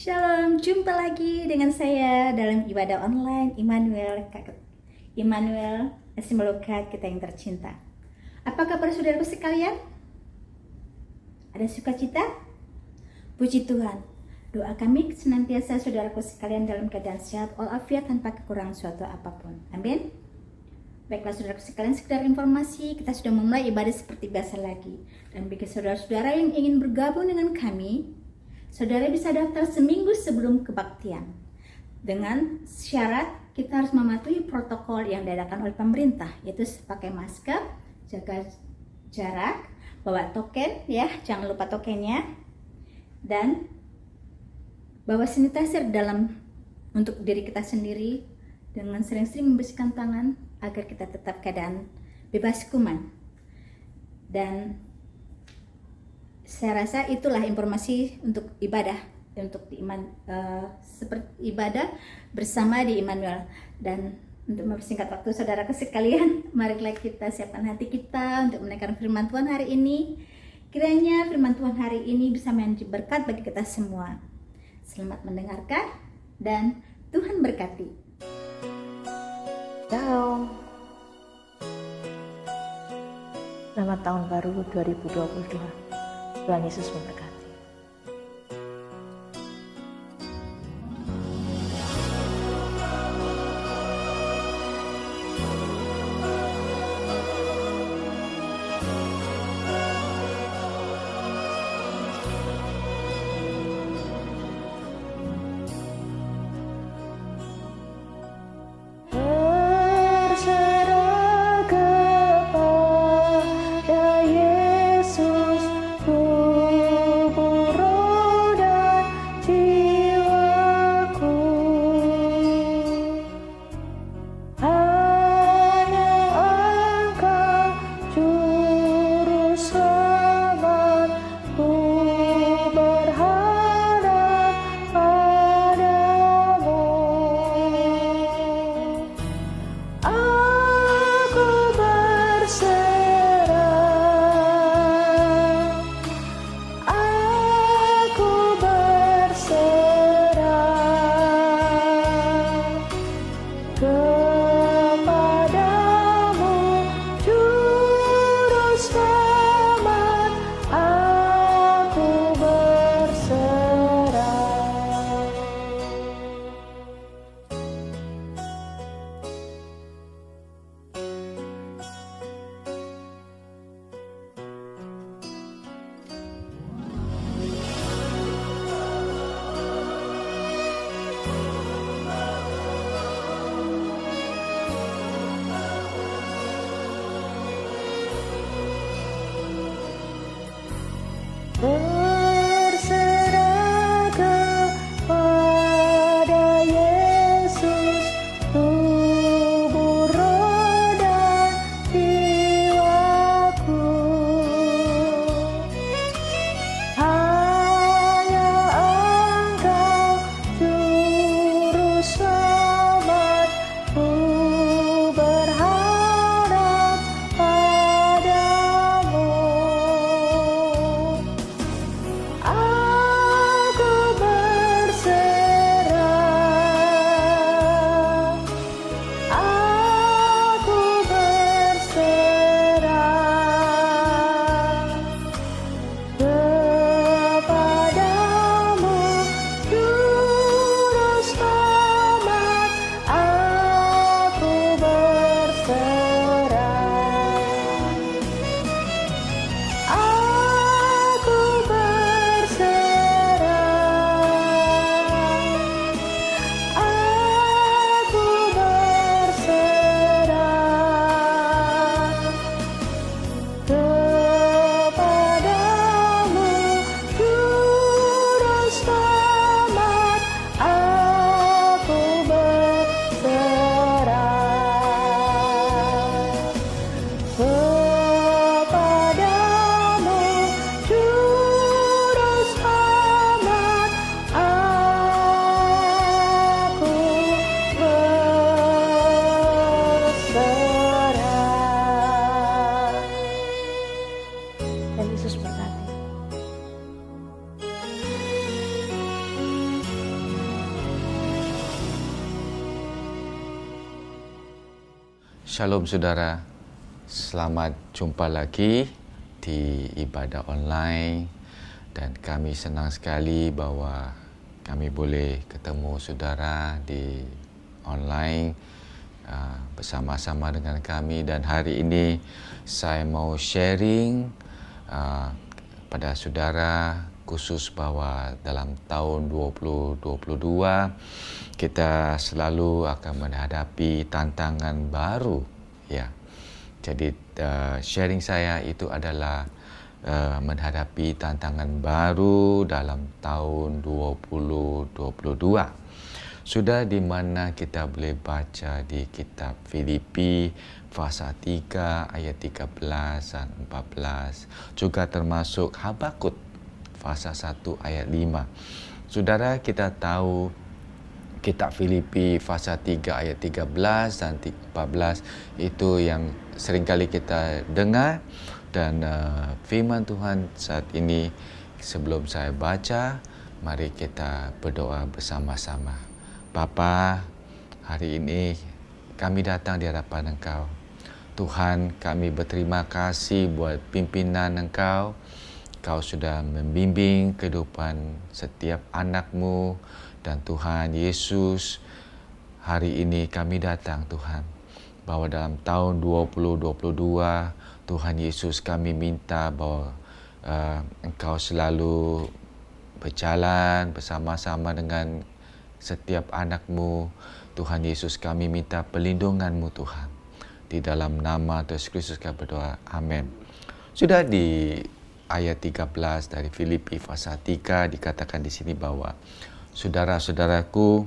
Shalom, jumpa lagi dengan saya dalam ibadah online Immanuel Melokat kita yang tercinta. Apa kabar saudaraku sekalian? Ada sukacita? Puji Tuhan. Doa kami senantiasa saudaraku sekalian dalam keadaan sehat walafiat tanpa kekurangan suatu apapun. Amin. Baiklah saudaraku sekalian, sekedar informasi, kita sudah memulai ibadah seperti biasa lagi. Dan bagi saudara-saudara yang ingin bergabung dengan kami, saudara bisa daftar seminggu sebelum kebaktian. Dengan syarat kita harus mematuhi protokol yang diadakan oleh pemerintah, yaitu pakai masker, jaga jarak, bawa token ya, jangan lupa tokennya, dan bawa sanitizer dalam untuk diri kita sendiri dengan sering-sering membersihkan tangan agar kita tetap keadaan bebas kuman. Dan saya rasa itulah informasi untuk ibadah, untuk seperti ibadah bersama di Immanuel. Dan untuk mempersingkat waktu saudara sekalian, marilah kita siapkan hati kita untuk mendengar firman Tuhan hari ini. Kiranya firman Tuhan hari ini bisa menjadi berkat bagi kita semua. Selamat mendengarkan dan Tuhan berkati. Ciao. Selamat tahun baru 2022. Tuhan Yesus memberkati. Shalom saudara, selamat jumpa lagi di ibadah online dan kami senang sekali bahwa kami boleh ketemu saudara di online bersama-sama dengan kami. Dan hari ini saya mau sharing pada saudara khusus bahwa dalam tahun 2022 kita selalu akan menghadapi tantangan baru, ya. Jadi sharing saya itu adalah menghadapi tantangan baru dalam tahun 2022. Sudah di mana kita boleh baca di kitab Filipi pasal 3 ayat 13 dan 14, juga termasuk Habakuk pasal 1 ayat 5. Saudara, kita tahu kitab Filipi pasal 3 ayat 13 dan 14 itu yang seringkali kita dengar. Dan firman Tuhan saat ini, sebelum saya baca, mari kita berdoa bersama-sama. Bapa, hari ini kami datang di hadapan Engkau. Tuhan, kami berterima kasih buat pimpinan Engkau. Kau sudah membimbing kehidupan setiap anak-Mu. Dan Tuhan Yesus, hari ini kami datang Tuhan, bahwa dalam tahun 2022, Tuhan Yesus, kami minta bahwa Engkau selalu berjalan bersama-sama dengan setiap anak-Mu. Tuhan Yesus, kami minta perlindungan-Mu Tuhan. Di dalam nama Yesus Kristus kami berdoa. Amin. Sudah di ayat 13 dari Filipi pasal 3 dikatakan di sini bahwa saudara-saudaraku,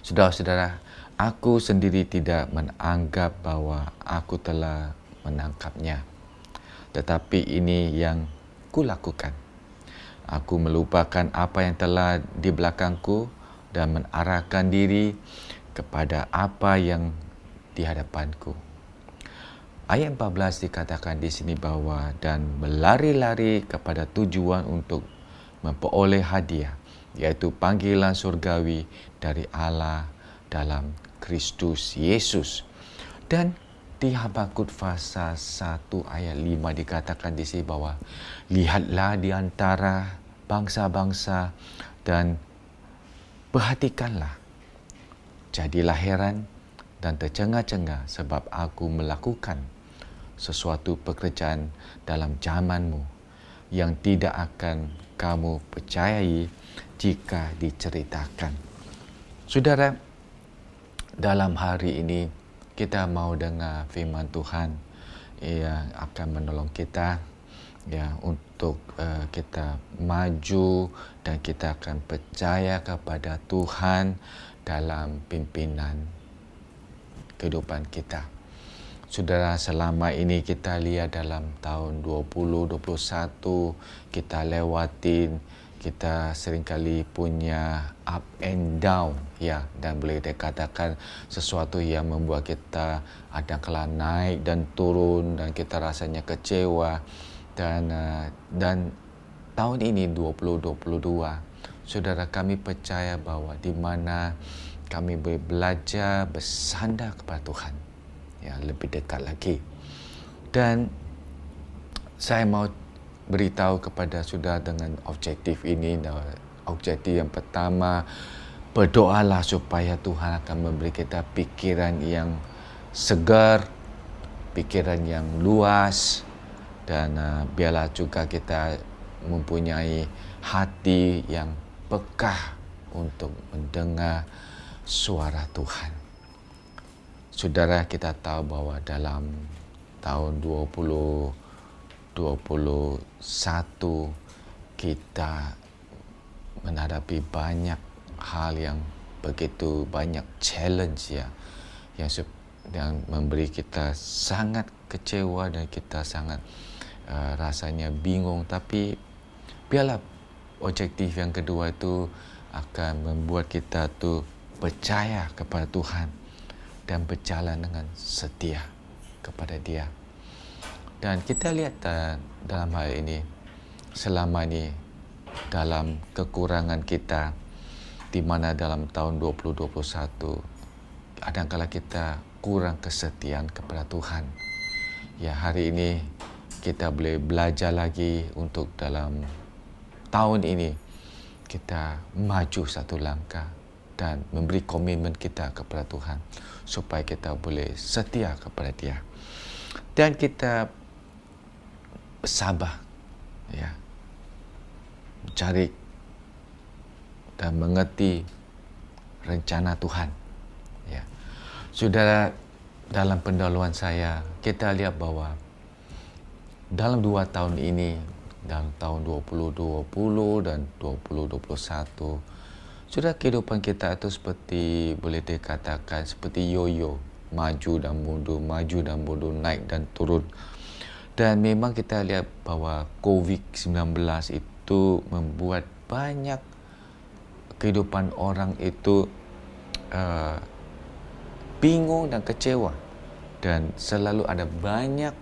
saudara-saudara, aku sendiri tidak menganggap bahwa aku telah menangkapnya. Tetapi ini yang kulakukan. Aku melupakan apa yang telah di belakangku dan mengarahkan diri kepada apa yang di hadapanku. Ayat 14 dikatakan di sini bahwa dan berlari-lari kepada tujuan untuk memperoleh hadiah, yaitu panggilan surgawi dari Allah dalam Kristus Yesus. Dan di Habakuk pasal 1 ayat 5 dikatakan di sini bahwa lihatlah di antara bangsa-bangsa dan perhatikanlah. Jadilah heran dan tercengang-cengang sebab aku melakukan sesuatu pekerjaan dalam zamanmu yang tidak akan kamu percayai jika diceritakan. Saudara, dalam hari ini kita mau dengar firman Tuhan yang akan menolong kita, ya, untuk kita maju dan kita akan percaya kepada Tuhan dalam pimpinan kehidupan kita. Saudara, selama ini kita lihat dalam tahun 2021 kita lewatin, kita seringkali punya up and down, ya, dan boleh dikatakan sesuatu yang membuat kita kadang-kala naik dan turun dan kita rasanya kecewa. Dan tahun ini 2022, saudara, kami percaya bahwa di mana kami boleh belajar bersandar kepada Tuhan, ya, lebih dekat lagi. Dan saya mau beritahu kepada saudara dengan objektif ini. Objektif yang pertama, berdoalah supaya Tuhan akan memberi kita pikiran yang segar, pikiran yang luas, dan biarlah juga kita mempunyai hati yang peka untuk mendengar suara Tuhan. Saudara, kita tahu bahwa dalam tahun 2021 kita menghadapi banyak hal yang begitu banyak challenge, ya, yang memberi kita sangat kecewa dan kita sangat rasanya bingung. Tapi biarlah objektif yang kedua itu akan membuat kita tuh percaya kepada Tuhan dan berjalan dengan setia kepada Dia. Dan kita lihat dalam hal ini, selama ini dalam kekurangan kita, di mana dalam tahun 2021 kadang-kala kita kurang kesetiaan kepada Tuhan. Ya, hari ini kita boleh belajar lagi untuk dalam tahun ini kita maju satu langkah dan memberi komitmen kita kepada Tuhan supaya kita boleh setia kepada Dia. Dan kita bersabar, ya, mencari dan mengerti rencana Tuhan. Ya. Saudara, dalam pendahuluan saya, kita lihat bahwa dalam 2 tahun ini, dalam tahun 2020 dan 2021, sudah kehidupan kita itu seperti boleh dikatakan seperti yo-yo, maju dan mundur, naik dan turun. Dan memang kita lihat bahwa COVID-19 itu membuat banyak kehidupan orang itu bingung dan kecewa. Dan selalu ada banyak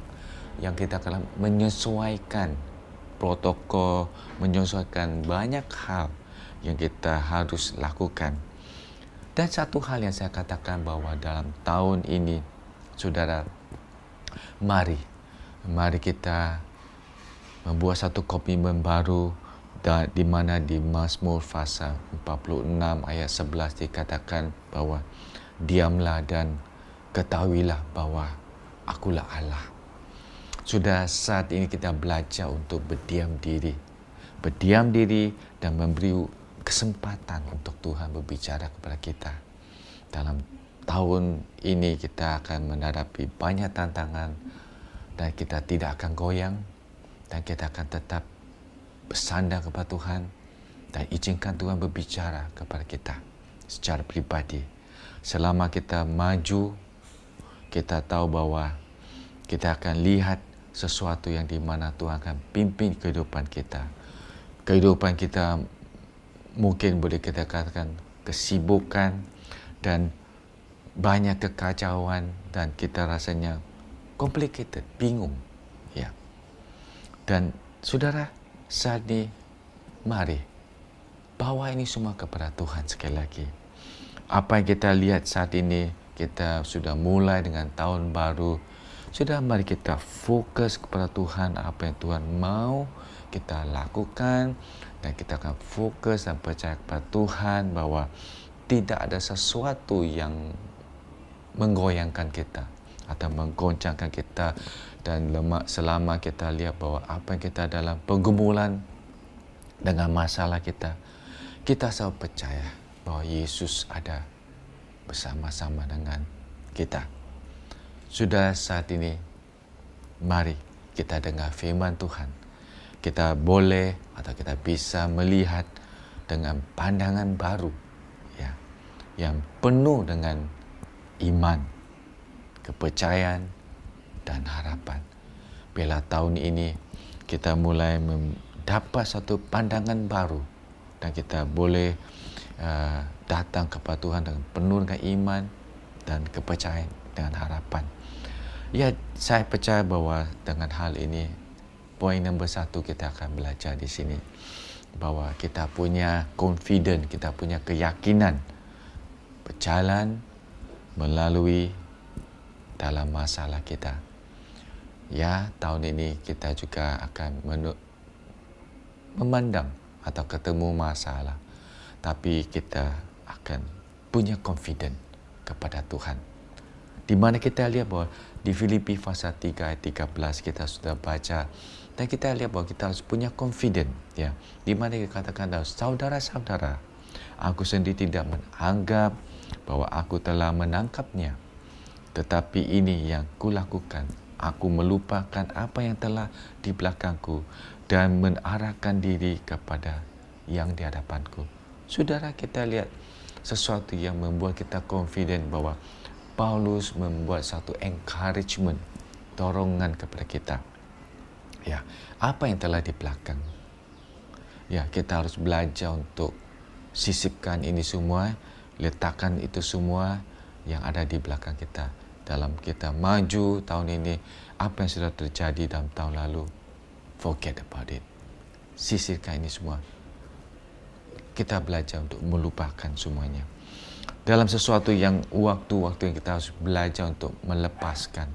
yang kita akan menyesuaikan protokol, menyesuaikan banyak hal yang kita harus lakukan. Dan satu hal yang saya katakan bahwa dalam tahun ini, saudara, mari kita membuat satu komitmen baru, di mana di Mazmur pasal 46 ayat 11 dikatakan bahwa diamlah dan ketahuilah bahwa akulah Allah. Sudah saat ini kita belajar untuk berdiam diri dan memberi kesempatan untuk Tuhan berbicara kepada kita. Dalam tahun ini kita akan menghadapi banyak tantangan dan kita tidak akan goyang dan kita akan tetap bersandar kepada Tuhan dan izinkan Tuhan berbicara kepada kita secara pribadi. Selama kita maju, kita tahu bahwa kita akan lihat sesuatu yang di mana Tuhan akan pimpin kehidupan kita. Kehidupan kita mungkin boleh kita katakan kesibukan dan banyak kekacauan dan kita rasanya complicated, bingung. Ya. Dan saudara, saat ini mari bawa ini semua kepada Tuhan sekali lagi. Apa yang kita lihat saat ini, kita sudah mulai dengan tahun baru. Sudah, mari kita fokus kepada Tuhan, apa yang Tuhan mau kita lakukan, dan kita akan fokus dan percaya kepada Tuhan bahwa tidak ada sesuatu yang menggoyangkan kita atau menggoncangkan kita. Dan selama kita lihat bahwa apa yang kita dalam pergumulan dengan masalah kita selalu percaya bahwa Yesus ada bersama-sama dengan kita. Sudah saat ini, mari kita dengar firman Tuhan. Kita boleh atau kita bisa melihat dengan pandangan baru, ya, yang penuh dengan iman, kepercayaan, dan harapan. Bila tahun ini kita mulai mendapat satu pandangan baru dan kita boleh datang kepada Tuhan dengan penuh dengan iman dan kepercayaan dengan harapan. Ya, saya percaya bahwa dengan hal ini, poin nombor 1 kita akan belajar di sini bahwa kita punya confident, kita punya keyakinan berjalan melalui dalam masalah kita. Ya, tahun ini kita juga akan memandang atau ketemu masalah, tapi kita akan punya confident kepada Tuhan. Di mana kita lihat bahwa di Filipi pasal 3 ayat 13 kita sudah baca, dan kita lihat bahwa kita harus punya confident, ya. Di mana dikatakan, saudara-saudara, aku sendiri tidak menganggap bahwa aku telah menangkapnya, tetapi ini yang kulakukan, aku melupakan apa yang telah di belakangku dan mengarahkan diri kepada yang di hadapanku. Saudara, kita lihat sesuatu yang membuat kita confident bahwa Paulus membuat satu encouragement, dorongan kepada kita. Ya, apa yang telah di belakang. Ya, kita harus belajar untuk sisipkan ini semua, letakkan itu semua yang ada di belakang kita. Dalam kita maju tahun ini, apa yang sudah terjadi dalam tahun lalu, forget about it. Sisirkan ini semua. Kita belajar untuk melupakan semuanya. dalam sesuatu yang waktu-waktu yang kita harus belajar untuk melepaskan,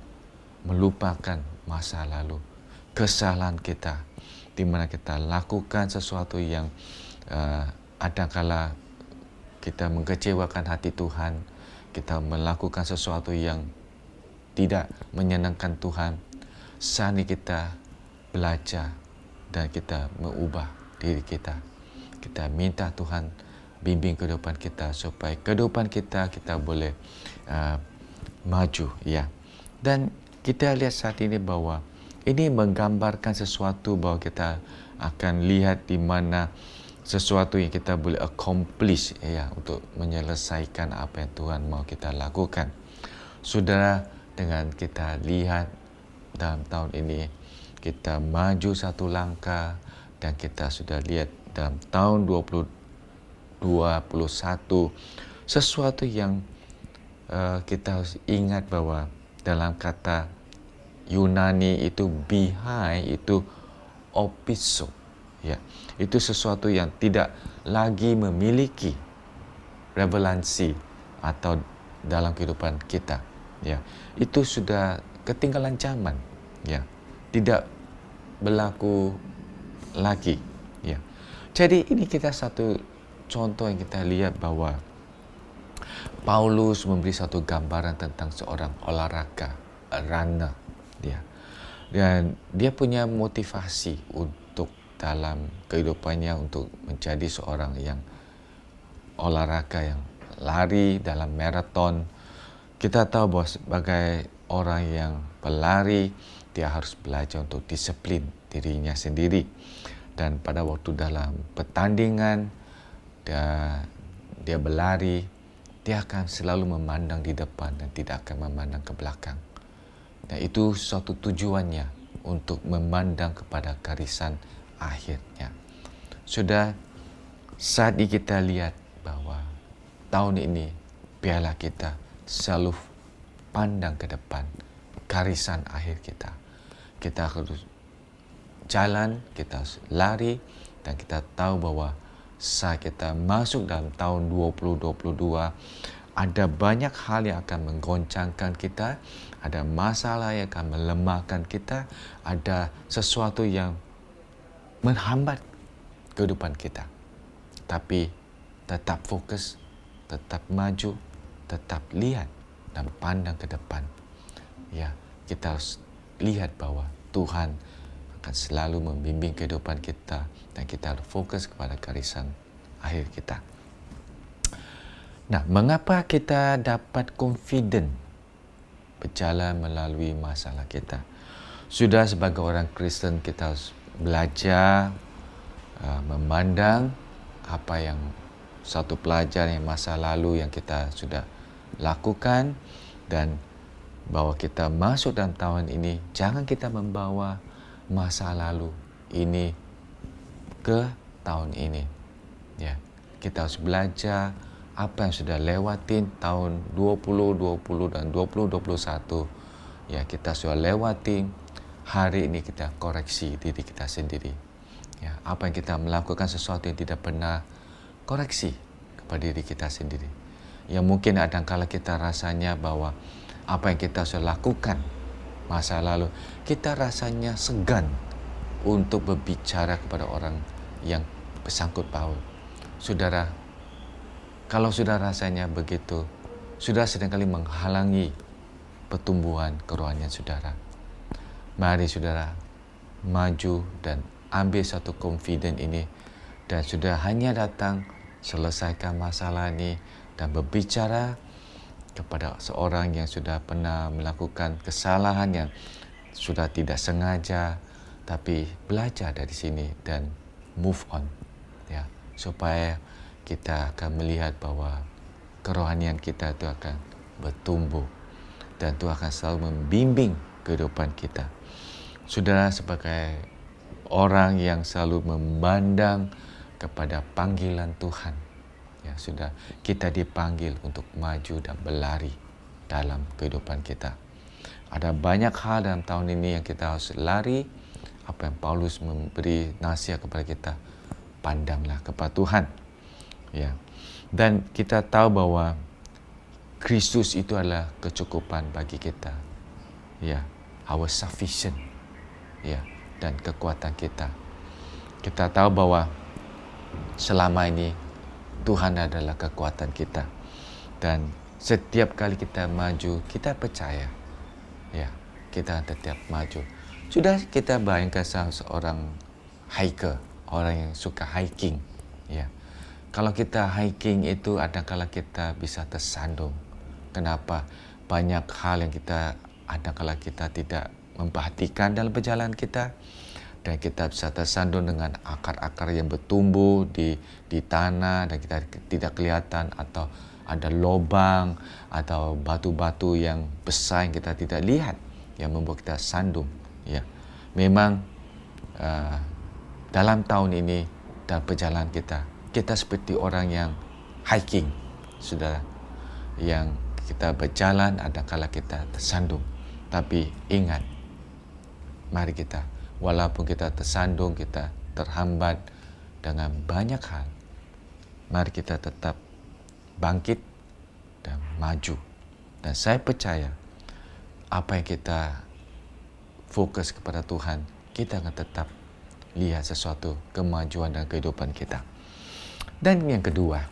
melupakan masa lalu, kesalahan kita, di mana kita lakukan sesuatu yang adakala kita mengecewakan hati Tuhan, kita melakukan sesuatu yang tidak menyenangkan Tuhan. Saat ini kita belajar dan kita mengubah diri kita. Kita minta Tuhan bimbing kehidupan kita supaya kehidupan kita boleh maju, ya. Dan kita lihat saat ini bahwa ini menggambarkan sesuatu bahwa kita akan lihat di mana sesuatu yang kita boleh accomplish, ya, untuk menyelesaikan apa yang Tuhan mau kita lakukan. Saudara, dengan kita lihat dalam tahun ini kita maju satu langkah, dan kita sudah lihat dalam tahun 2021 sesuatu yang kita harus ingat bahwa dalam kata Yunani itu behind itu opiso, ya, itu sesuatu yang tidak lagi memiliki relevansi atau dalam kehidupan kita, ya, itu sudah ketinggalan zaman, ya, tidak berlaku lagi, ya. Jadi ini kita satu contoh yang kita lihat bahwa Paulus memberi satu gambaran tentang seorang olahraga, runner, dia. Dan dia punya motivasi untuk dalam kehidupannya untuk menjadi seorang yang olahraga, yang lari dalam maraton. Kita tahu bahwa sebagai orang yang pelari, dia harus belajar untuk disiplin dirinya sendiri. Dan pada waktu dalam pertandingan, dia berlari, dia akan selalu memandang di depan dan tidak akan memandang ke belakang. Dan itu suatu tujuannya untuk memandang kepada garisan akhirnya. Sudah saat ini kita lihat bahwa tahun ini biarlah kita selalu pandang ke depan, garisan akhir kita. Kita harus jalan, kita harus lari, dan kita tahu bahwa saat kita masuk dalam tahun 2022, ada banyak hal yang akan menggoncangkan kita, ada masalah yang akan melemahkan kita, ada sesuatu yang menghambat kehidupan kita. Tapi tetap fokus, tetap maju, tetap lihat dan pandang ke depan. Ya, kita harus lihat bahwa Tuhan akan selalu membimbing kehidupan kita, dan kita harus fokus kepada garisan akhir kita. Nah, mengapa kita dapat confident berjalan melalui masalah kita? Sudah sebagai orang Kristen kita harus belajar memandang apa yang satu pelajaran yang masa lalu yang kita sudah lakukan, dan bahwa kita masuk dalam tahun ini jangan kita membawa masa lalu ini ke tahun ini, ya. Kita harus belajar apa yang sudah lewatin tahun 2020 dan 2021, ya, kita sudah lewatin. Hari ini kita koreksi diri kita sendiri, ya. Apa yang kita melakukan sesuatu yang tidak pernah, koreksi kepada diri kita sendiri. Ya, mungkin kadang-kala kita rasanya bahwa apa yang kita sudah lakukan masa lalu, kita rasanya segan untuk berbicara kepada orang yang bersangkut paut. Saudara, kalau sudah rasanya begitu, sudah seringkali menghalangi pertumbuhan kerohanian saudara. Mari saudara maju dan ambil satu confidence ini, dan sudah hanya datang selesaikan masalah ini dan berbicara kepada seorang yang sudah pernah melakukan kesalahan yang sudah tidak sengaja, tapi belajar dari sini dan move on, ya, supaya kita akan melihat bahwa kerohanian kita itu akan bertumbuh, dan Tuhan akan selalu membimbing kehidupan kita. Saudara, sebagai orang yang selalu memandang kepada panggilan Tuhan, ya, sudah kita dipanggil untuk maju dan berlari dalam kehidupan kita. Ada banyak hal dalam tahun ini yang kita harus lari. Apa yang Paulus memberi nasihat kepada kita, pandanglah kepada Tuhan, ya. Dan kita tahu bahwa Kristus itu adalah kecukupan bagi kita. Ya, our sufficient. Ya, dan kekuatan kita. Kita tahu bahwa selama ini Tuhan adalah kekuatan kita. Dan setiap kali kita maju, kita percaya. Ya, kita tetap maju. Sudah kita bayangkan seorang hiker, orang yang suka hiking. Ya, kalau kita hiking itu kadang-kala kita bisa tersandung. Kenapa? Banyak hal yang kadang-kala kita tidak memperhatikan dalam perjalanan kita. Dan kita bisa tersandung dengan akar-akar yang bertumbuh di tanah dan kita tidak kelihatan, atau ada lubang atau batu-batu yang besar yang kita tidak lihat yang membuat kita sandung. Ya, memang dalam tahun ini dalam perjalanan kita seperti orang yang hiking, saudara, yang kita berjalan ada kala kita tersandung. Tapi ingat, mari kita, walaupun kita tersandung, kita terhambat dengan banyak hal, mari kita tetap bangkit dan maju. Dan saya percaya apa yang kita fokus kepada Tuhan, kita akan tetap lihat sesuatu kemajuan dalam kehidupan kita. Dan yang kedua,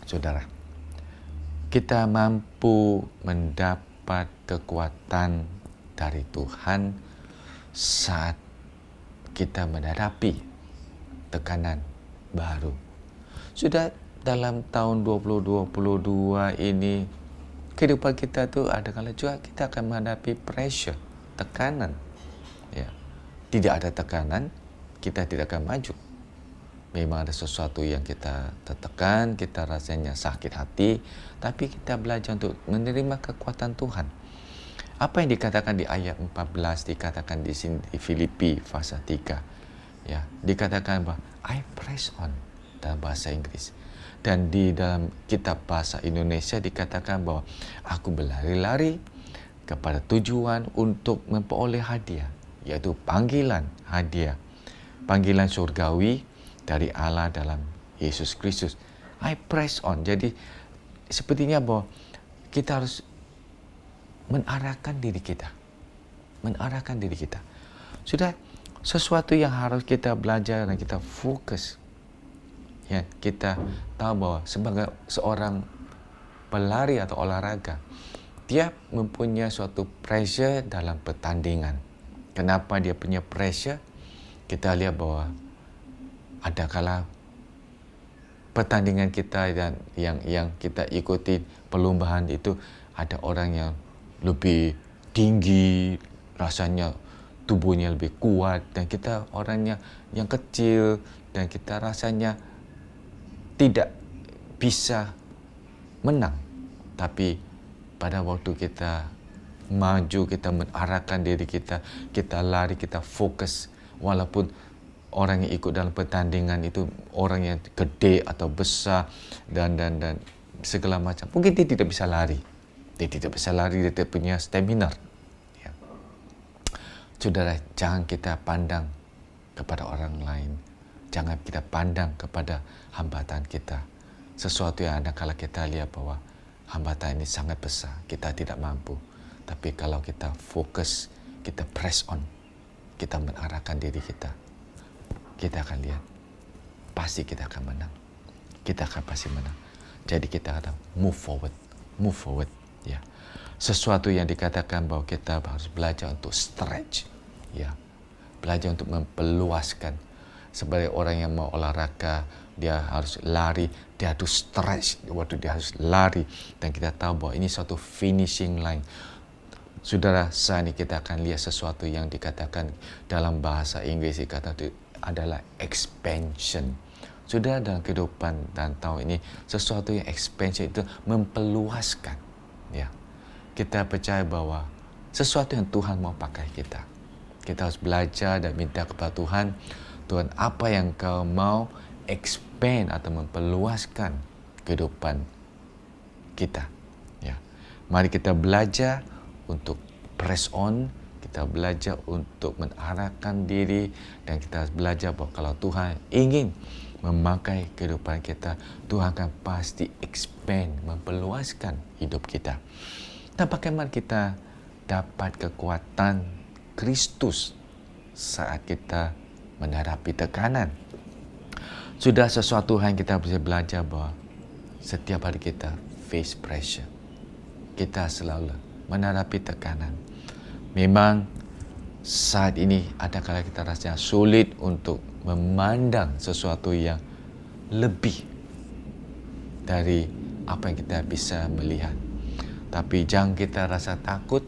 saudara, kita mampu mendapat kekuatan dari Tuhan saat kita menghadapi tekanan baru. Sudah dalam tahun 2022 ini, kehidupan kita tu ada kala juga kita akan menghadapi pressure, tekanan. Ya. Tidak ada tekanan, kita tidak akan maju. Memang ada sesuatu yang kita tertekan, kita rasanya sakit hati, tapi kita belajar untuk menerima kekuatan Tuhan. Apa yang dikatakan di ayat 14, dikatakan di sini di Filipi pasal 3. Ya, dikatakan bahwa I press on dalam bahasa Inggris. Dan di dalam kitab bahasa Indonesia dikatakan bahwa aku berlari-lari kepada tujuan untuk memperoleh hadiah, yaitu panggilan hadiah, panggilan surgawi dari Allah dalam Yesus Kristus. I press on. Jadi sepertinya bahwa kita harus mengarahkan diri kita. Sudah sesuatu yang harus kita belajar dan kita fokus. Ya, kita tahu bahwa sebagai seorang pelari atau olahraga, dia mempunyai suatu pressure dalam pertandingan. Kenapa dia punya pressure? Kita lihat bahwa ada kala pertandingan kita dan yang kita ikuti perlombaan itu ada orang yang lebih tinggi, rasanya tubuhnya lebih kuat, dan kita orangnya yang kecil dan kita rasanya tidak bisa menang. Tapi pada waktu kita maju, kita mengarahkan diri kita, kita lari, kita fokus, walaupun orang yang ikut dalam pertandingan itu orang yang gede atau besar dan segala macam, mungkin dia tidak bisa lari. Dia tidak punya stamina. Ya. Saudara, jangan kita pandang kepada orang lain. Jangan kita pandang kepada hambatan kita. Sesuatu yang ada kalau kita lihat bahwa hambatan ini sangat besar, kita tidak mampu. Tapi kalau kita fokus, kita press on, kita mengarahkan diri kita, kita akan lihat, pasti kita akan menang. Kita akan pasti menang. Jadi kita akan move forward. Ya. Sesuatu yang dikatakan bahwa kita harus belajar untuk stretch. Ya. Belajar untuk memperluaskan. Sebagai orang yang mau olahraga, dia harus lari, dia harus stretch waktu dia harus lari. Dan kita tahu bahwa ini suatu finishing line. Saudara, saat ini kita akan lihat sesuatu yang dikatakan dalam bahasa Inggris, dikatakan adalah expansion. Sudah dalam kehidupan dan tahun ini, sesuatu yang expansion itu memperluaskan. Ya. Kita percaya bahwa sesuatu yang Tuhan mau pakai kita. Kita harus belajar dan minta kepada Tuhan, Tuhan, apa yang kau mau expand atau memperluaskan kehidupan kita. Ya. Mari kita belajar untuk press on, kita belajar untuk mengarahkan diri, dan kita harus belajar bahwa kalau Tuhan ingin memakai kehidupan kita, Tuhan akan pasti expand, memperluaskan hidup kita. Dan bagaimana kita dapat kekuatan Kristus saat kita menghadapi tekanan? Sudah sesuatu yang kita bisa belajar bahwa setiap hari kita face pressure. Kita selalu menghadapi tekanan. Memang saat ini ada kala kita rasa sulit untuk memandang sesuatu yang lebih dari apa yang kita bisa melihat. Tapi jangan kita rasa takut,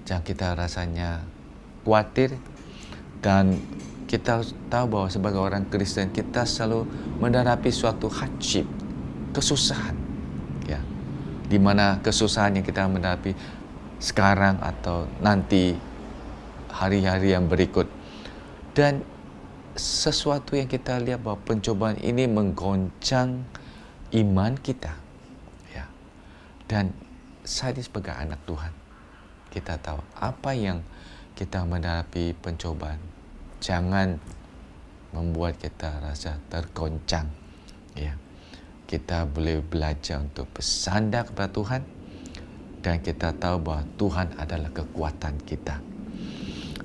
jangan kita rasanya khawatir, dan kita tahu bahwa sebagai orang Kristen kita selalu menghadapi suatu hardship, kesusahan, ya, di mana kesusahan yang kita menghadapi sekarang atau nanti hari-hari yang berikut. Dan sesuatu yang kita lihat bahwa pencobaan ini menggoncang iman kita, ya. Dan saya sebagai anak Tuhan, kita tahu apa yang kita menghadapi pencobaan jangan membuat kita rasa tergoncang, ya. Kita boleh belajar untuk bersandar kepada Tuhan, dan kita tahu bahwa Tuhan adalah kekuatan kita.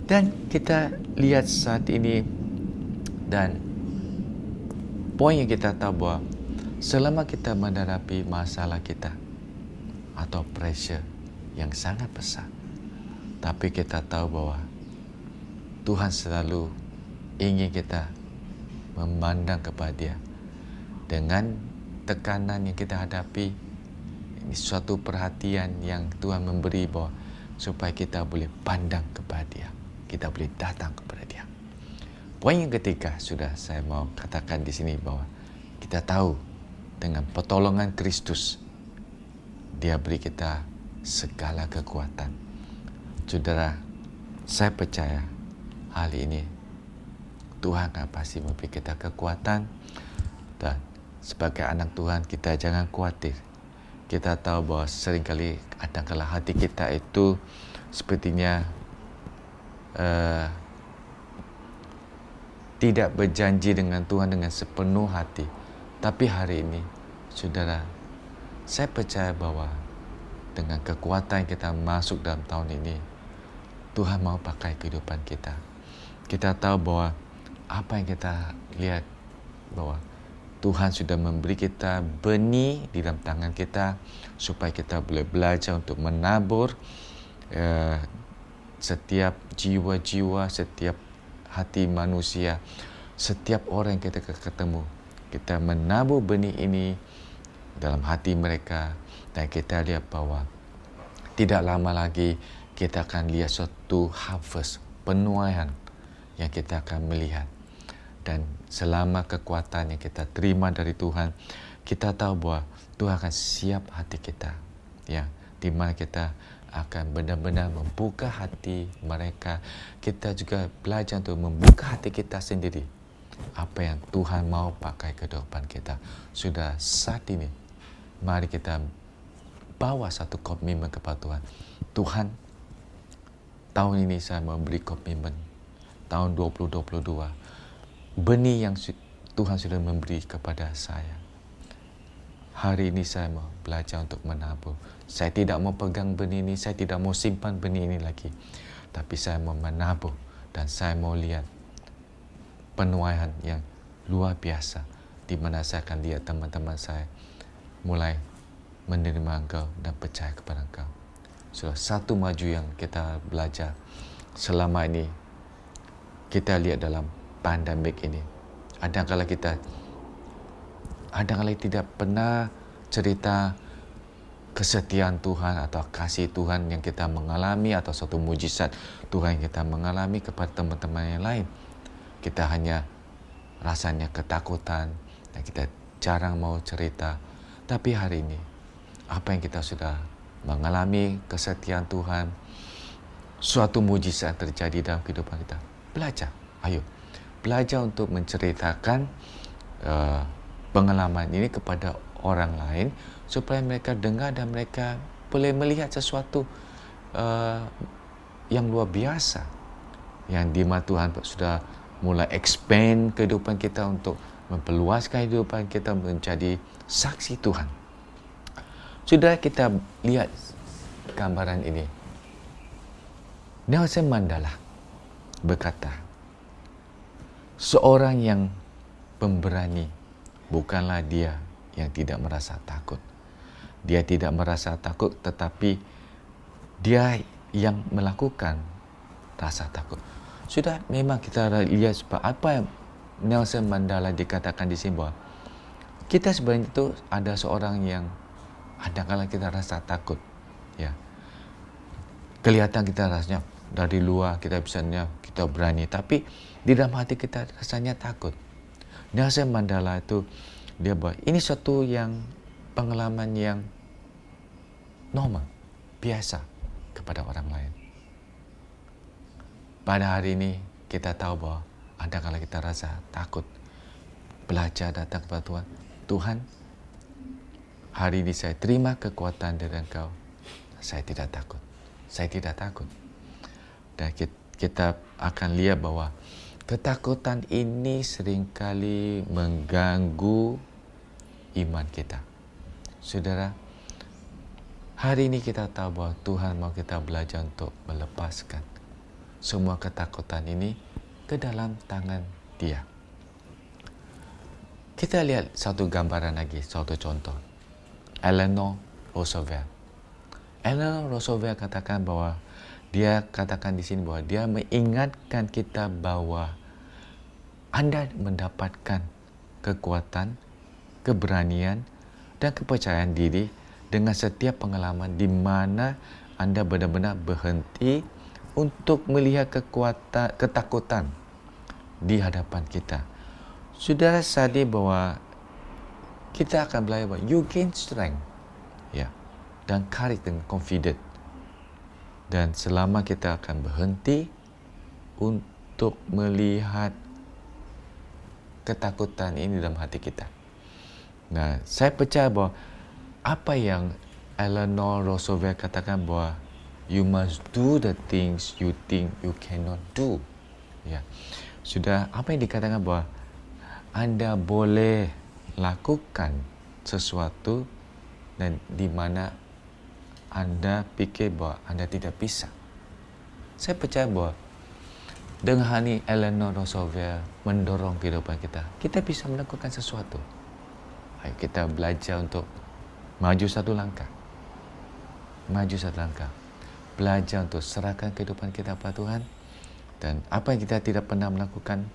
Dan kita lihat saat ini, dan poin yang kita tahu bahwa selama kita menghadapi masalah kita atau pressure yang sangat besar, tapi kita tahu bahwa Tuhan selalu ingin kita memandang kepada Dia. Dengan tekanan yang kita hadapi, ini suatu perhatian yang Tuhan memberi bahwa supaya kita boleh pandang kepada Dia, kita boleh datang kepada Dia. Poin yang ketiga sudah saya mau katakan di sini bahwa kita tahu dengan pertolongan Kristus, Dia beri kita segala kekuatan. Saudara, saya percaya hari ini Tuhan akan pasti memberi kita kekuatan, dan sebagai anak Tuhan kita jangan khawatir. Kita tahu bahwa seringkali kadang-kala hati kita itu sepertinya tidak berjanji dengan Tuhan dengan sepenuh hati. Tapi hari ini, saudara, saya percaya bahwa dengan kekuatan kita masuk dalam tahun ini, Tuhan mau pakai kehidupan kita. Kita tahu bahwa apa yang kita lihat, bahwa Tuhan sudah memberi kita benih di dalam tangan kita supaya kita boleh belajar untuk menabur setiap jiwa-jiwa, setiap hati manusia, setiap orang yang kita ketemu. Kita menabur benih ini dalam hati mereka, dan kita lihat bahwa tidak lama lagi kita akan lihat suatu harvest, penuaian yang kita akan melihat. Dan selama kekuatan yang kita terima dari Tuhan, kita tahu bahwa Tuhan akan siap hati kita, ya, di mana kita akan benar-benar membuka hati mereka. Kita juga belajar untuk membuka hati kita sendiri, apa yang Tuhan mau pakai kehidupan kita. Sudah saat ini, mari kita bawa satu komitmen kepada Tuhan. Tuhan, tahun ini saya memberi komitmen, tahun 2022, benih yang Tuhan sudah memberi kepada saya. Hari ini saya mau belajar untuk menabur. Saya tidak mau pegang benih ini, saya tidak mau simpan benih ini lagi. Tapi saya mau menabur, dan saya mau lihat penuaian yang luar biasa, di mana saya akan lihat teman-teman saya mulai menerima Engkau dan percaya kepada Engkau. So, satu maju yang kita belajar selama ini, kita lihat dalam pandemik ini. Kadang-kala tidak pernah cerita kesetiaan Tuhan atau kasih Tuhan yang kita mengalami, atau suatu mujizat Tuhan yang kita mengalami kepada teman-teman yang lain. Kita hanya rasanya ketakutan, dan kita jarang mau cerita. Tapi hari ini, apa yang kita sudah mengalami kesetiaan Tuhan, suatu mujizat terjadi dalam kehidupan kita. Belajar, ayo belajar untuk menceritakan pengalaman ini kepada orang lain, supaya mereka dengar dan mereka boleh melihat sesuatu yang luar biasa, yang di mana Tuhan sudah mulai expand kehidupan kita untuk memperluaskan kehidupan kita menjadi saksi Tuhan. Sudah kita lihat gambaran ini. Nelson Mandela berkata, seorang yang pemberani bukanlah dia yang tidak merasa takut. Dia tidak merasa takut, tetapi dia yang melakukan rasa takut. Sudah memang kita lihat sebab apa yang Nelson Mandela dikatakan di sini, bahwa kita sebenarnya itu ada seorang yang ada kala kita rasa takut. Ya. Kelihatan kita rasanya dari luar kita bisanya kita berani, tapi di dalam hati kita rasanya takut. Nelson Mandela itu dia buat ini satu yang pengalaman yang normal, biasa kepada orang lain. Pada hari ini kita tahu bahwa ada kala kita rasa takut, belajar datang kepada Tuhan. Tuhan, hari ini saya terima kekuatan dari Engkau. Saya tidak takut. Saya tidak takut. Dan kita akan lihat bahwa ketakutan ini seringkali mengganggu iman kita. Saudara, hari ini kita tahu bahwa Tuhan mau kita belajar untuk melepaskan semua ketakutan ini ke dalam tangan Dia. Kita lihat satu gambaran lagi, satu contoh. Eleanor Roosevelt. Eleanor Roosevelt katakan bahwa dia katakan di sini bahwa dia mengingatkan kita bahwa Anda mendapatkan kekuatan, keberanian dan kepercayaan diri dengan setiap pengalaman di mana Anda benar-benar berhenti untuk melihat ketakutan di hadapan kita. Sudah sadar bahwa kita akan belajar bahwa you gain strength, ya, dan courage dan confident. Dan selama kita akan berhenti untuk melihat ketakutan ini dalam hati kita. Nah, saya percaya bahwa apa yang Eleanor Roosevelt katakan bahwa you must do the things you think you cannot do. Ya, sudah apa yang dikatakan bahwa Anda boleh lakukan sesuatu dan di mana Anda fikir bahwa Anda tidak bisa. Saya percaya bahwa dengan hal ini Eleanor Roosevelt mendorong kehidupan kita. Kita bisa melakukan sesuatu. Ayo kita belajar untuk maju satu langkah. Maju satu langkah. Belajar untuk serahkan kehidupan kita kepada Tuhan. Dan apa yang kita tidak pernah melakukan,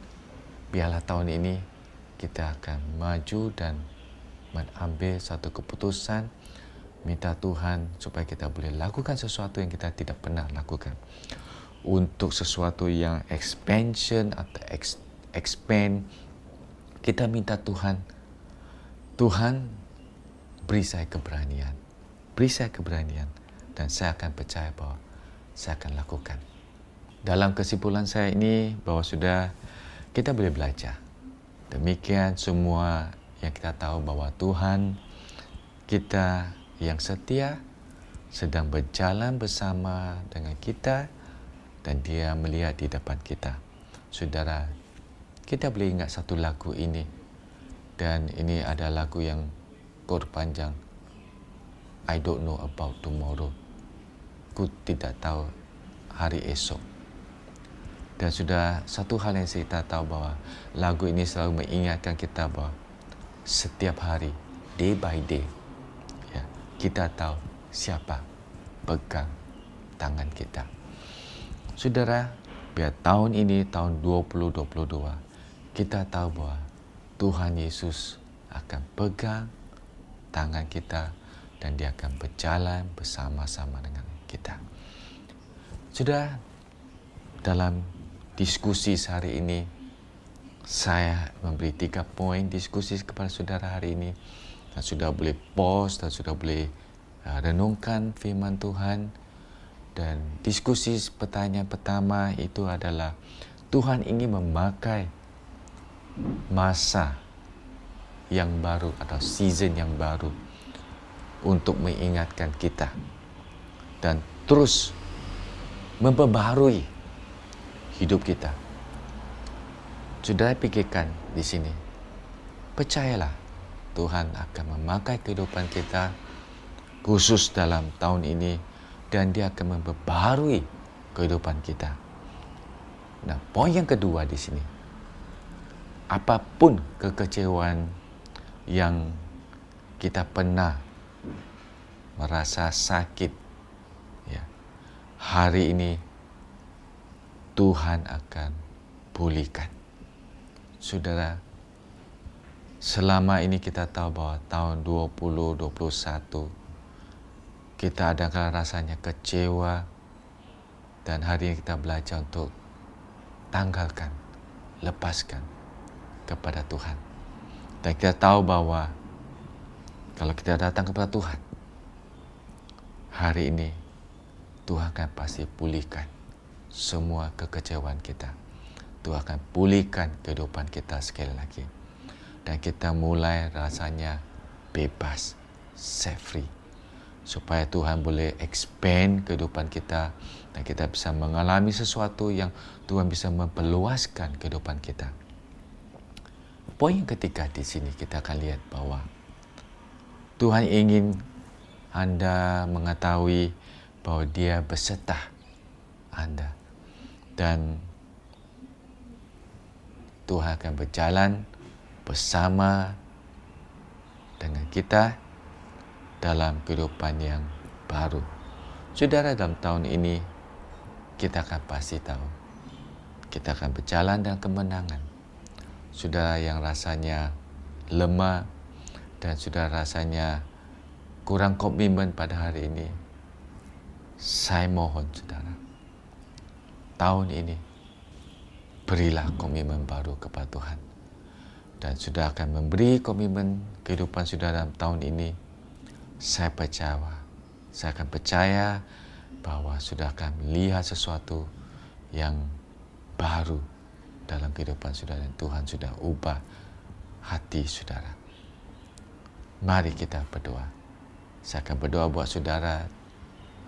biarlah tahun ini kita akan maju dan mengambil satu keputusan, minta Tuhan supaya kita boleh lakukan sesuatu yang kita tidak pernah lakukan. Untuk sesuatu yang expansion atau expand, kita minta Tuhan, Tuhan beri saya keberanian. Beri saya keberanian dan saya akan percaya bahwa saya akan lakukan. Dalam kesimpulan saya ini bahwa sudah kita boleh belajar. Demikian semua yang kita tahu bahwa Tuhan kita yang setia sedang berjalan bersama dengan kita dan Dia melihat di depan kita. Saudara, kita boleh ingat satu lagu ini, dan ini ada lagu yang kod panjang. I don't know about tomorrow. Ku tidak tahu hari esok. Dan sudah satu hal yang kita tahu bahwa lagu ini selalu mengingatkan kita bahwa setiap hari, day by day, ya, kita tahu siapa pegang tangan kita. Saudara, biar tahun ini, tahun 2022, kita tahu bahwa Tuhan Yesus akan pegang tangan kita dan Dia akan berjalan bersama-sama dengan kita. Sudah dalam diskusi sehari ini, saya memberi 3 poin diskusi kepada saudara hari ini. Dan sudah boleh pause dan sudah boleh renungkan firman Tuhan. Dan diskusi pertanyaan pertama itu adalah Tuhan ingin memakai masa yang baru atau season yang baru untuk mengingatkan kita dan terus memperbaharui hidup kita. Saudara pikirkan di sini, percayalah Tuhan akan memakai kehidupan kita khusus dalam tahun ini dan Dia akan memperbaharui kehidupan kita. Nah, poin yang kedua di sini, apapun kekecewaan yang kita pernah merasa sakit, ya, hari ini Tuhan akan pulihkan. Saudara, selama ini kita tahu bahwa tahun 2021 kita ada rasanya kecewa, dan hari ini kita belajar untuk tanggalkan, lepaskan kepada Tuhan. Dan kita tahu bahwa kalau kita datang kepada Tuhan, hari ini Tuhan akan pasti pulihkan semua kekecewaan kita. Tuhan akan pulihkan kehidupan kita sekali lagi. Dan kita mulai rasanya bebas, set free. Supaya Tuhan boleh expand kehidupan kita dan kita bisa mengalami sesuatu yang Tuhan bisa memperluaskan kehidupan kita. Poin yang ketiga di sini kita akan lihat bahwa Tuhan ingin Anda mengetahui bahwa Dia beserta Anda. Dan Tuhan akan berjalan bersama dengan kita dalam kehidupan yang baru. Saudara, dalam tahun ini kita akan pasti tahu kita akan berjalan dalam kemenangan. Saudara yang rasanya lemah dan saudara rasanya kurang komitmen pada hari ini, saya mohon saudara, tahun ini berilah komitmen baru kepada Tuhan. Dan sudah akan memberi komitmen kehidupan saudara dalam tahun ini. Saya akan percaya bahwa sudah akan melihat sesuatu yang baru dalam kehidupan saudara. Dan Tuhan sudah ubah hati saudara. Mari kita berdoa. Saya akan berdoa buat saudara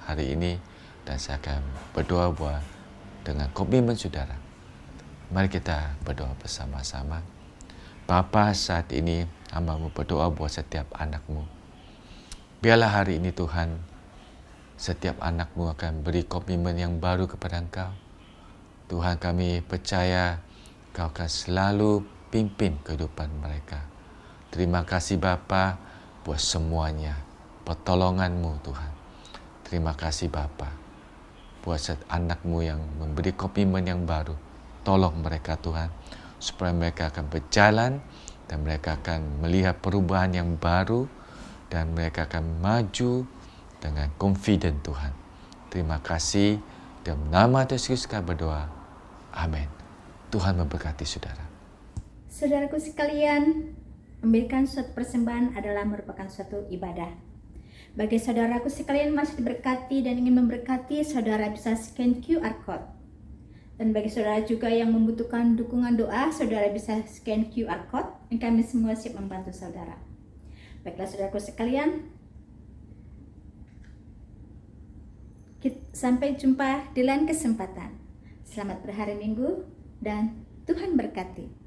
hari ini dan saya akan berdoa buat dengan komitmen saudara. Mari kita berdoa bersama-sama. Bapa, saat ini hamba-Mu berdoa buat setiap anak-Mu. Biarlah hari ini Tuhan, setiap anak-Mu akan beri komitmen yang baru kepada Engkau. Tuhan, kami percaya Engkau akan selalu pimpin kehidupan mereka. Terima kasih Bapa buat semuanya, pertolongan-Mu Tuhan. Terima kasih Bapa buat anak-Mu yang memberi komitmen yang baru. Tolong mereka Tuhan, supaya mereka akan berjalan dan mereka akan melihat perubahan yang baru dan mereka akan maju dengan confident Tuhan. Terima kasih. Dalam nama Yesus kami berdoa. Amin. Tuhan memberkati saudara. Saudaraku sekalian, memberikan suatu persembahan adalah merupakan suatu ibadah. Bagi saudaraku sekalian masih diberkati dan ingin memberkati, saudara bisa scan QR code. Dan bagi saudara juga yang membutuhkan dukungan doa, saudara bisa scan QR code dan kami semua siap membantu saudara. Baiklah saudaraku sekalian, sampai jumpa di lain kesempatan. Selamat berhari Minggu dan Tuhan berkati.